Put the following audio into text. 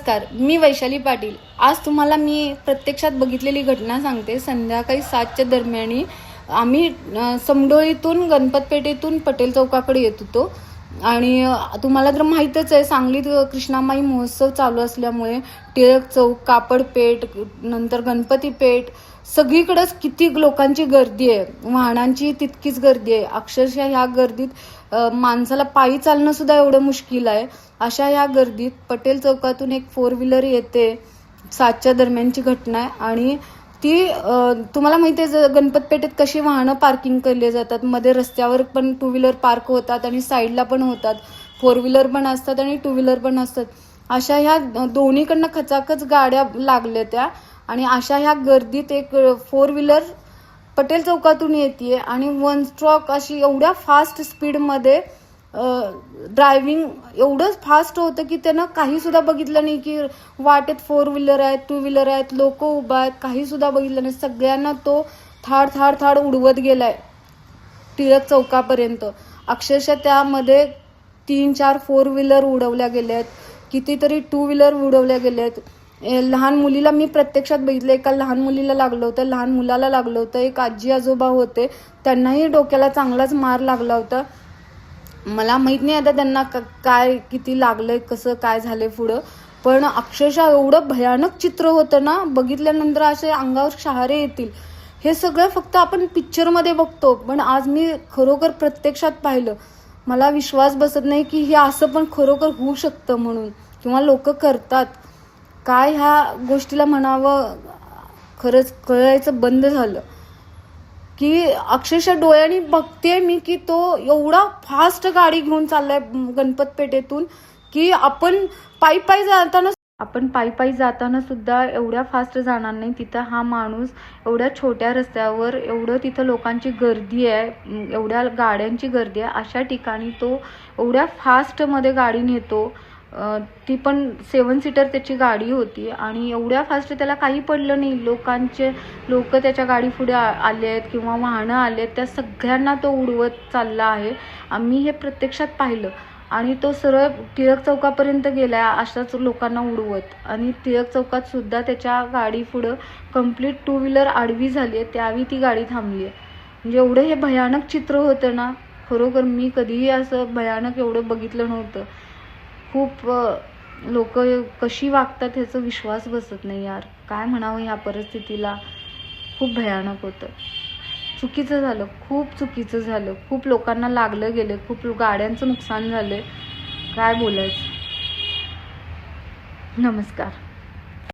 नमस्कार, मी वैशाली पाटील। आज तुम्हाला मी प्रत्यक्षात बघितलेली घटना सांगते। संध्याकाळी 7च्या दरम्यान आम्ही समडोळीतून गणपतपेठेतून पटेल चौकाकडे येत होतो आणि तुम्हाला तर माहीतच आहे, सांगलीत कृष्णामाई महोत्सव चालू असल्यामुळे टिळक चौक, कापडपेठ, नंतर गणपती पेठ सगळीकडेच किती लोकांची गर्दी आहे, वाहनांची तितकीच गर्दी आहे। अक्षरशः ह्या गर्दीत माणसाला पायी चालणं सुद्धा एवढं मुश्किल आहे। अशा या गर्दीत पटेल चौकातून एक 4 व्हीलर येते। 7च्या दरम्यानची घटना आहे आणि ती तुम्हाला माहिती आहे गणपतपेठेत कशी वाहनं पार्किंग केले जातात, मध्ये रस्त्यावर पण 2 व्हीलर पार्क होतात आणि साईडला पण होतात, 4 व्हीलर पण असतात आणि 2 व्हीलर पण असतात। अशा ह्या दोन्हीकडनं खचाखच गाड्या लागल्या त्या आणि अशा ह्या गर्दीत एक 4 व्हीलर पटेल चौकातून येते आणि 1 स्ट्रोक अशी एवढ्या फास्ट स्पीडमध्ये ड्रायव्हिंग एवढं फास्ट होतं की त्यानं काही सुद्धा बघितलं नाही की वाटेत 4 व्हीलर आहेत, 2 व्हीलर आहेत, लोक उभा आहेत, काही सुद्धा बघितलं नाही। सगळ्यांना तो थाड थाड थाड उडवत गेलाय टिळक चौकापर्यंत। अक्षरशः त्यामध्ये 3-4 4 व्हीलर उडवल्या गेल्या आहेत, कितीतरी 2 व्हीलर उडवल्या गेल्या आहेत। लहान मुलीला मी प्रत्यक्षात बघितलं, एका लहान मुलीला लागलं होतं, लहान मुलाला लागलं होतं, एक आजी आजोबा होते, त्यांनाही डोक्याला चांगलाच मार लागला होता। मला माहित नाही आता त्यांना काय किती लागलंय, कसं काय झालंय पुढं, पण अक्षरशः एवढं भयानक चित्र होतं ना, बघितल्यानंतर असे अंगावर शहारे येतील। हे सगळं फक्त आपण पिक्चरमध्ये बघतो, पण आज मी खरोखर प्रत्यक्षात पाहिलं। मला विश्वास बसत नाही की हे असं पण खरोखर होऊ शकतं म्हणून, किंवा लोक करतात काय। ह्या गोष्टीला म्हणावं, खरंच कळायचं बंद झालं की अक्षरशः डोळ्यांनी बघते मी की तो एवढा फास्ट गाडी घेऊन चाललाय गणपतपेठेतून की आपण पायी पायी जाताना सुद्धा एवढ्या फास्ट जाणार नाही। तिथं हा माणूस एवढ्या छोट्या रस्त्यावर, एवढं तिथं लोकांची गर्दी आहे, एवढ्या गाड्यांची गर्दी आहे, अशा ठिकाणी तो एवढ्या फास्टमध्ये गाडी नेतो। ती पण 7 सीटर त्याची गाडी होती आणि एवढ्या फास्ट त्याला काही पडलं नाही। लोक त्याच्या गाडी पुढे आले आहेत किंवा वाहनं आले आहेत, त्या सगळ्यांना तो उडवत चालला आहे। आम्ही हे प्रत्यक्षात पाहिलं आणि तो सरळ टिळक चौकापर्यंत गेलाय अशाच लोकांना उडवत, आणि टिळक चौकात सुद्धा त्याच्या गाडी पुढं कंप्लीट 2 व्हीलर आडवी झाली आहे, त्यावेळी ती गाडी थांबली आहे। म्हणजे एवढं हे भयानक चित्र होतं ना, खरोखर मी कधीही असं भयानक एवढं बघितलं नव्हतं। खूप लोक कशी वागतात ह्याचा विश्वास बसत नाही यार, काय म्हणावं ह्या परिस्थितीला। खूप भयानक होतं, चुकीचं झालं, खूप चुकीचं झालं, खूप लोकांना लागलं गेलं, खूप गाड्यांचं नुकसान झालं, काय बोलायचं। नमस्कार।